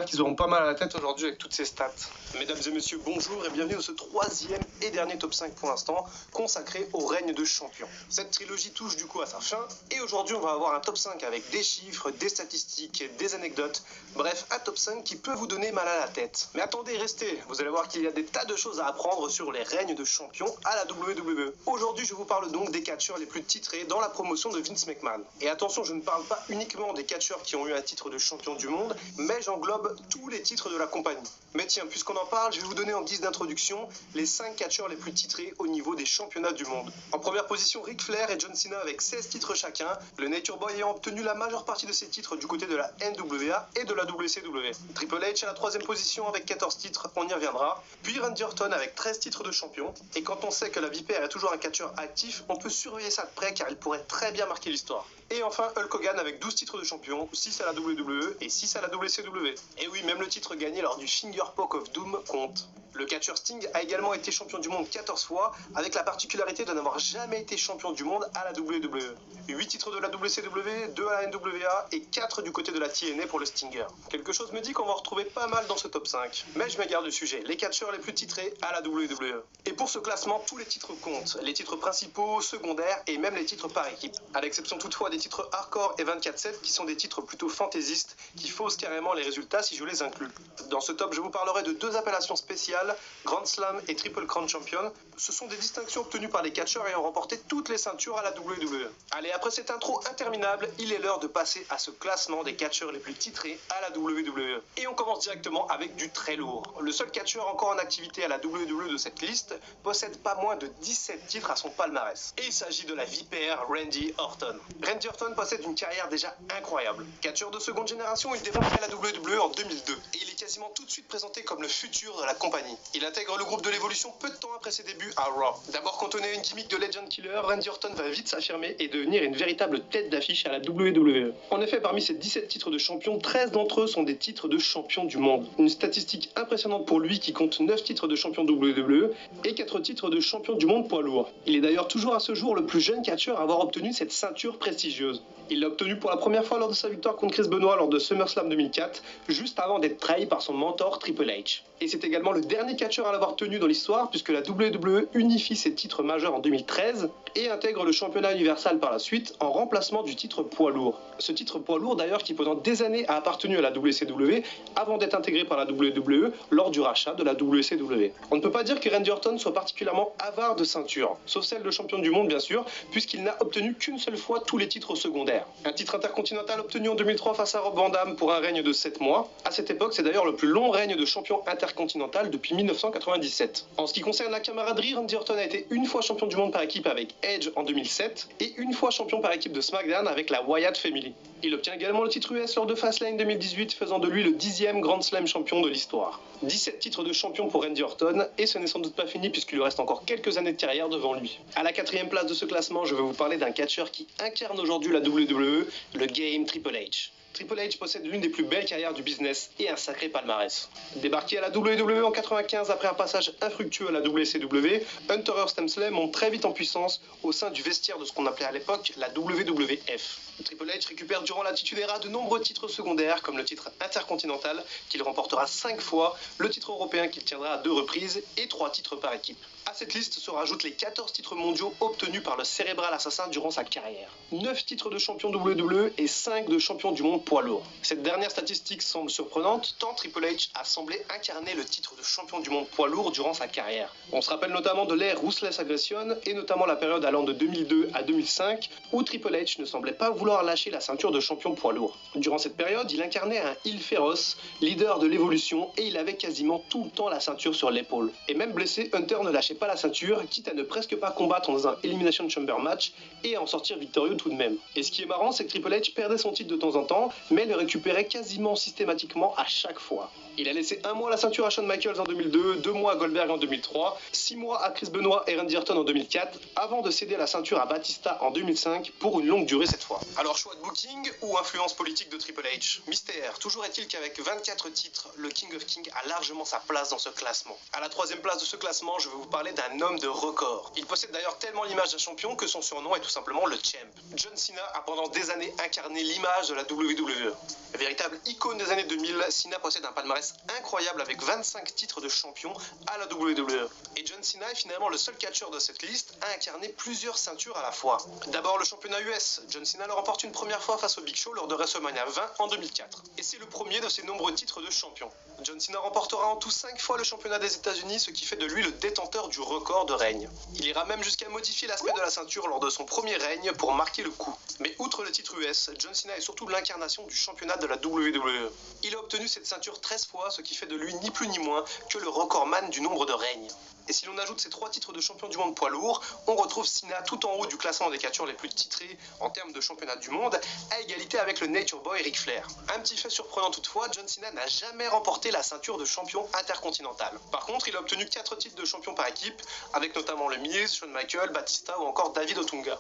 qu'ils auront pas mal à la tête aujourd'hui avec toutes ces stats. Mesdames et messieurs, bonjour et bienvenue dans ce troisième et dernier top 5 pour l'instant, consacré au règne de champion. Cette trilogie touche du coup à sa fin, et aujourd'hui on va avoir un top 5 avec des chiffres, des statistiques, des anecdotes, bref, un top 5 qui peut vous donner mal à la tête. Mais attendez, restez, vous allez voir qu'il y a des tas de choses à apprendre sur les règnes de champion à la WWE. Aujourd'hui je vous parle donc des catcheurs les plus titrés dans la promotion de Vince McMahon. Et attention, je ne parle pas uniquement des catcheurs qui ont eu un titre de champion du monde, mais j'englobe tous les titres de la compagnie. Mais tiens, puisqu'on en parle, je vais vous donner en guise d'introduction les 5 catcheurs les plus titrés au niveau des championnats du monde. En première position, Ric Flair et John Cena avec 16 titres chacun, le Nature Boy ayant obtenu la majeure partie de ses titres du côté de la NWA et de la WCW. Triple H à la 3e position avec 14 titres, on y reviendra. Puis Randy Orton avec 13 titres de champion. Et quand on sait que la Vipère est toujours un catcheur actif, on peut surveiller ça de près car il pourrait très bien marquer l'histoire. Et enfin Hulk Hogan avec 12 titres de champion, 6 à la WWE et 6 à la WCW. Et oui, même le titre gagné lors du Finger Poke of Doom compte. Le catcheur Sting a également été champion du monde 14 fois, avec la particularité de n'avoir jamais été champion du monde à la WWE. 8 titres de la WCW, 2 à la NWA et 4 du côté de la TNA pour le Stinger. Quelque chose me dit qu'on va en retrouver pas mal dans ce top 5. Mais je m'égare du sujet, les catcheurs les plus titrés à la WWE. Et pour ce classement, tous les titres comptent, les titres principaux, secondaires et même les titres par équipe. À l'exception toutefois des titres hardcore et 24/7 qui sont des titres plutôt fantaisistes, qui faussent carrément les résultats si je les inclus. Dans ce top, je vous parlerai de 2 appellations spéciales, Grand Slam et Triple Crown Champion. Ce sont des distinctions obtenues par les catcheurs ayant remporté toutes les ceintures à la WWE. Allez, après cette intro interminable, il est l'heure de passer à ce classement des catcheurs les plus titrés à la WWE. Et on commence directement avec du très lourd. Le seul catcheur encore en activité à la WWE de cette liste possède pas moins de 17 titres à son palmarès. Et il s'agit de la vipère Randy Orton. Randy Orton possède une carrière déjà incroyable. Catcheur de seconde génération, il débarque à la WWE en 2002. Et il est quasiment tout de suite présenté comme le futur de la compagnie. Il intègre le groupe de l'Évolution peu de temps après ses débuts à Raw. D'abord cantonné à une gimmick de Legend Killer, Randy Orton va vite s'affirmer et devenir une véritable tête d'affiche à la WWE. En effet, parmi ses 17 titres de champion, 13 d'entre eux sont des titres de champion du monde. Une statistique impressionnante pour lui qui compte 9 titres de champion WWE et 4 titres de champion du monde poids lourd. Il est d'ailleurs toujours à ce jour le plus jeune catcheur à avoir obtenu cette ceinture prestigieuse. Il l'a obtenu pour la première fois lors de sa victoire contre Chris Benoit lors de SummerSlam 2004, juste avant d'être trahi par son mentor Triple H. Et c'est également le dernier catcheur à l'avoir tenu dans l'histoire puisque la WWE unifie ses titres majeurs en 2013 et intègre le championnat universal par la suite en remplacement du titre poids lourd. Ce titre poids lourd d'ailleurs qui pendant des années a appartenu à la WCW avant d'être intégré par la WWE lors du rachat de la WCW. On ne peut pas dire que Randy Orton soit particulièrement avare de ceintures, sauf celle de champion du monde bien sûr, puisqu'il n'a obtenu qu'une seule fois tous les titres secondaires. Un titre intercontinental obtenu en 2003 face à Rob Van Dam pour un règne de 7 mois. À cette époque, c'est d'ailleurs le plus long règne de champion intercontinental depuis 1997. En ce qui concerne la camaraderie, Randy Orton a été une fois champion du monde par équipe avec Edge en 2007 et une fois champion par équipe de SmackDown avec la Wyatt Family. Il obtient également le titre US lors de Fastlane 2018, faisant de lui le 10e Grand Slam champion de l'histoire. 17 titres de champion pour Randy Orton, et ce n'est sans doute pas fini puisqu'il lui reste encore quelques années de carrière devant lui. À la 4e place de ce classement, je vais vous parler d'un catcheur qui incarne aujourd'hui la WWE, le Game Triple H. Triple H possède l'une des plus belles carrières du business et un sacré palmarès. Débarqué à la WWE en 95 après un passage infructueux à la WCW, Hunter Hearst Helmsley monte très vite en puissance au sein du vestiaire de ce qu'on appelait à l'époque la WWF. Triple H récupère durant l'attitude era de nombreux titres secondaires comme le titre intercontinental qu'il remportera 5 fois, le titre européen qu'il tiendra à 2 reprises et 3 titres par équipe. À cette liste se rajoutent les 14 titres mondiaux obtenus par le cérébral assassin durant sa carrière. 9 titres de champion WWE et 5 de champion du monde poids lourd. Cette dernière statistique semble surprenante tant Triple H a semblé incarner le titre de champion du monde poids lourd durant sa carrière. On se rappelle notamment de l'ère Ruthless Aggression et notamment la période allant de 2002 à 2005 où Triple H ne semblait pas vouloir lâcher la ceinture de champion poids lourd. Durant cette période, il incarnait un heel féroce, leader de l'évolution et il avait quasiment tout le temps la ceinture sur l'épaule. Et même blessé, Hunter ne lâchait pas la ceinture, quitte à ne presque pas combattre dans un Elimination Chamber match et à en sortir victorieux tout de même. Et ce qui est marrant, c'est que Triple H perdait son titre de temps en temps, mais le récupérait quasiment systématiquement à chaque fois. Il a laissé 1 mois la ceinture à Shawn Michaels en 2002, 2 mois à Goldberg en 2003, 6 mois à Chris Benoit et Randy Orton en 2004, avant de céder la ceinture à Batista en 2005 pour une longue durée cette fois. Alors choix de booking ou influence politique de Triple H? Mystère, toujours est-il qu'avec 24 titres, le King of Kings a largement sa place dans ce classement. À la 3e place de ce classement, je vais vous parler parlait d'un homme de record. Il possède d'ailleurs tellement l'image d'un champion que son surnom est tout simplement le Champ. John Cena a pendant des années incarné l'image de la WWE. Véritable icône des années 2000, Cena possède un palmarès incroyable avec 25 titres de champion à la WWE. Et John Cena est finalement le seul catcheur de cette liste à incarner plusieurs ceintures à la fois. D'abord le championnat US, John Cena le remporte une première fois face au Big Show lors de WrestleMania 20 en 2004. Et c'est le premier de ses nombreux titres de champion. John Cena remportera en tout 5 fois le championnat des États-Unis, ce qui fait de lui le détenteur du record de règne. Il ira même jusqu'à modifier l'aspect de la ceinture lors de son premier règne pour marquer le coup. Mais outre le titre US, John Cena est surtout l'incarnation du championnat de la WWE. Il a obtenu cette ceinture 13 fois, ce qui fait de lui ni plus ni moins que le recordman du nombre de règnes. Et si l'on ajoute ses 3 titres de champion du monde poids lourd, on retrouve Cena tout en haut du classement des catcheurs les plus titrés en termes de championnat du monde, à égalité avec le Nature Boy Ric Flair. Un petit fait surprenant toutefois, John Cena n'a jamais remporté la ceinture de champion intercontinental. Par contre, il a obtenu 4 titres de champion par équipe, avec notamment le Miz, Shawn Michaels, Batista ou encore David Otunga.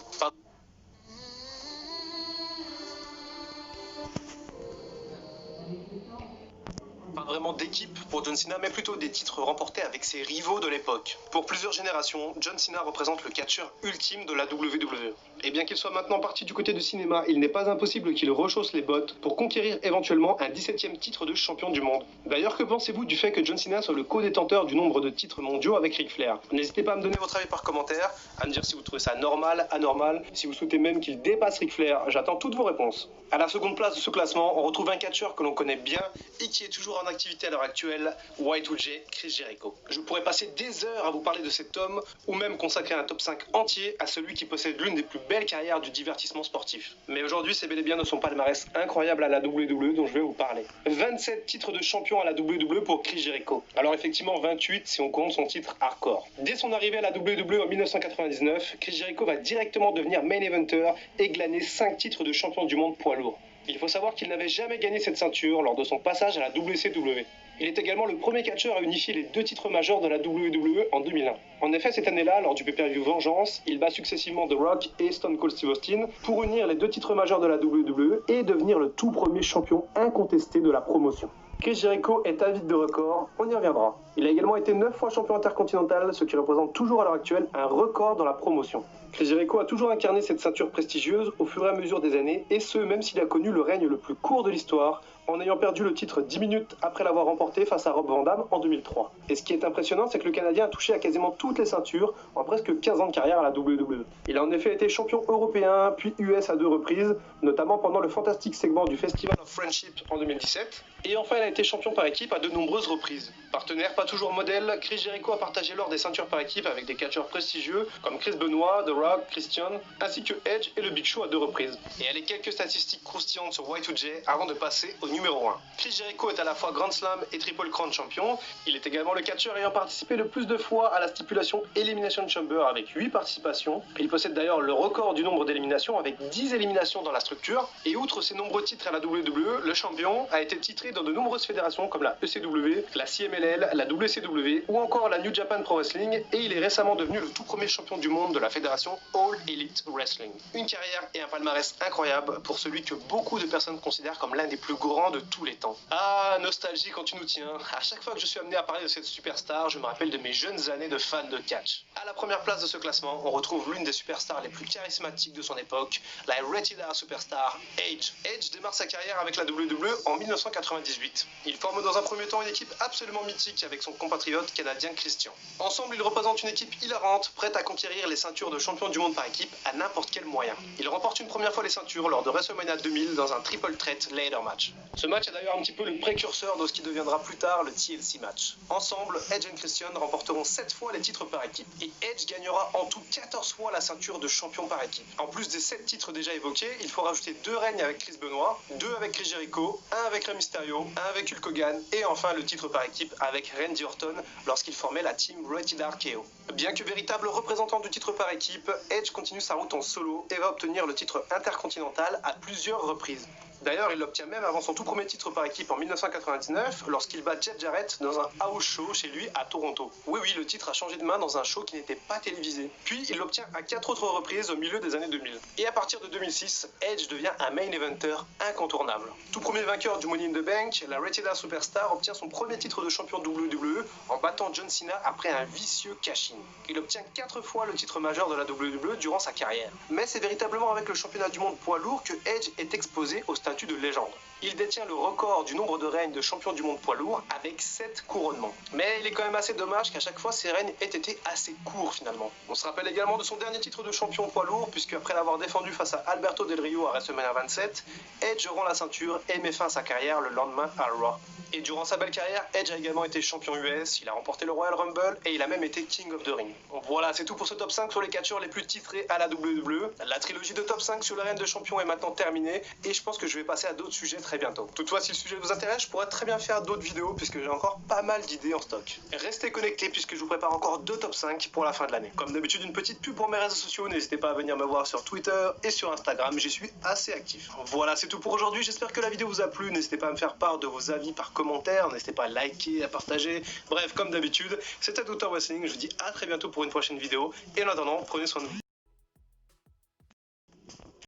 Pas vraiment d'équipe pour John Cena, mais plutôt des titres remportés avec ses rivaux de l'époque. Pour plusieurs générations, John Cena représente le catcheur ultime de la WWE. Et bien qu'il soit maintenant parti du côté du cinéma, il n'est pas impossible qu'il rechausse les bottes pour conquérir éventuellement un 17e titre de champion du monde. D'ailleurs, que pensez-vous du fait que John Cena soit le co-détenteur du nombre de titres mondiaux avec Ric Flair? N'hésitez pas à me donner votre avis par commentaire, à me dire si vous trouvez ça normal, anormal, si vous souhaitez même qu'il dépasse Ric Flair. J'attends toutes vos réponses. À la seconde place de ce classement, on retrouve un catcheur que l'on connaît bien et qui est toujours en activité à l'heure actuelle, Y2J, Chris Jericho. Je pourrais passer des heures à vous parler de cet homme, ou même consacrer un top 5 entier à celui qui possède l'une des plus belles carrières du divertissement sportif. Mais aujourd'hui, c'est bel et bien de son palmarès incroyable à la WWE dont je vais vous parler. 27 titres de champion à la WWE pour Chris Jericho. Alors effectivement 28 si on compte son titre hardcore. Dès son arrivée à la WWE en 1999, Chris Jericho va directement devenir main eventer et glaner 5 titres de champion du monde poids lourd. Il faut savoir qu'il n'avait jamais gagné cette ceinture lors de son passage à la WCW. Il est également le premier catcheur à unifier les 2 titres majeurs de la WWE en 2001. En effet, cette année-là, lors du pay-per-view Vengeance, il bat successivement The Rock et Stone Cold Steve Austin pour unir les 2 titres majeurs de la WWE et devenir le tout premier champion incontesté de la promotion. Chris Jericho est avide de records, on y reviendra. Il a également été 9 fois champion intercontinental, ce qui représente toujours à l'heure actuelle un record dans la promotion. Chris Jericho a toujours incarné cette ceinture prestigieuse au fur et à mesure des années, et ce même s'il a connu le règne le plus court de l'histoire, en ayant perdu le titre 10 minutes après l'avoir remporté face à Rob Van Dam en 2003. Et ce qui est impressionnant, c'est que le Canadien a touché à quasiment toutes les ceintures en presque 15 ans de carrière à la WWE. Il a en effet été champion européen, puis US à 2 reprises, notamment pendant le fantastique segment du Festival of Friendship en 2017. Et enfin, il a été champion par équipe à de nombreuses reprises. Partenaire pas toujours modèle, Chris Jericho a partagé l'or des ceintures par équipe avec des catcheurs prestigieux comme Chris Benoit, The Rock, Christian, ainsi que Edge et le Big Show à 2 reprises. Et allez, quelques statistiques croustillantes sur Y2J avant de passer au numéro 1. Chris Jericho est à la fois Grand Slam et Triple Crown champion. Il est également le catcheur ayant participé le plus de fois à la stipulation Elimination Chamber avec 8 participations. Il possède d'ailleurs le record du nombre d'éliminations avec 10 éliminations dans la structure. Et outre ses nombreux titres à la WWE, le champion a été titré dans de nombreuses fédérations comme la ECW, la CMLL, la WCW ou encore la New Japan Pro Wrestling, et il est récemment devenu le tout premier champion du monde de la fédération All Elite Wrestling. Une carrière et un palmarès incroyable pour celui que beaucoup de personnes considèrent comme l'un des plus grands de tous les temps. Ah, nostalgie quand tu nous tiens. À chaque fois que je suis amené à parler de cette superstar, je me rappelle de mes jeunes années de fan de catch. À la première place de ce classement, on retrouve l'une des superstars les plus charismatiques de son époque, la Rated R superstar Edge. Edge démarre sa carrière avec la WWE en 1998. Il forme dans un premier temps une équipe absolument mythique avec son compatriote canadien Christian. Ensemble, ils représentent une équipe hilarante, prête à conquérir les ceintures de champion du monde par équipe à n'importe quel moyen. Ils remportent une première fois les ceintures lors de WrestleMania 2000 dans un triple threat ladder match. Ce match est d'ailleurs un petit peu le précurseur de ce qui deviendra plus tard le TLC match. Ensemble, Edge et Christian remporteront 7 fois les titres par équipe et Edge gagnera en tout 14 fois la ceinture de champion par équipe. En plus des 7 titres déjà évoqués, il faut rajouter 2 règnes avec Chris Benoit, 2 avec Chris Jericho, 1 avec Rey Mysterio, 1 avec Hulk Hogan et enfin le titre par équipe avec Randy Orton lorsqu'il formait la team Rated R KO. Bien que véritable représentant du titre par équipe, Edge continue sa route en solo et va obtenir le titre intercontinental à plusieurs reprises. D'ailleurs, il l'obtient même avant son tout premier titre par équipe en 1999, lorsqu'il bat Jeff Jarrett dans un house show chez lui à Toronto. Oui, le titre a changé de main dans un show qui n'était pas télévisé. Puis, il l'obtient à 4 autres reprises au milieu des années 2000. Et à partir de 2006, Edge devient un main eventer incontournable. Tout premier vainqueur du Money in the Bank, la Rated R Superstar obtient son premier titre de champion WWE en battant John Cena après un vicieux cash-in. Il obtient 4 fois le titre majeur de la WWE durant sa carrière. Mais c'est véritablement avec le championnat du monde poids lourd que Edge est exposé au statut de légende. Il détient le record du nombre de règnes de champion du monde poids lourd avec 7 couronnements. Mais il est quand même assez dommage qu'à chaque fois ces règnes aient été assez courts finalement. On se rappelle également de son dernier titre de champion poids lourd, puisque après l'avoir défendu face à Alberto Del Rio à WrestleMania 27, Edge rend la ceinture et met fin à sa carrière le lendemain à Raw. Et durant sa belle carrière, Edge a également été champion US, il a remporté le Royal Rumble et il a même été King of the Ring. Voilà, c'est tout pour ce top 5 sur les catcheurs les plus titrés à la WWE. La trilogie de top 5 sur l'arène de champion est maintenant terminée et je pense que je vais passer à d'autres sujets très bientôt. Toutefois, si le sujet vous intéresse, je pourrais très bien faire d'autres vidéos puisque j'ai encore pas mal d'idées en stock. Restez connectés puisque je vous prépare encore 2 top 5 pour la fin de l'année. Comme d'habitude, une petite pub pour mes réseaux sociaux, n'hésitez pas à venir me voir sur Twitter et sur Instagram, j'y suis assez actif. Voilà, c'est tout pour aujourd'hui, j'espère que la vidéo vous a plu, n'hésitez pas à me faire part de vos avis par commentaire, n'hésitez pas à liker, à partager, bref, comme d'habitude, c'était Dr Wrestling, je vous dis à très bientôt pour une prochaine vidéo, et en attendant, prenez soin de vous.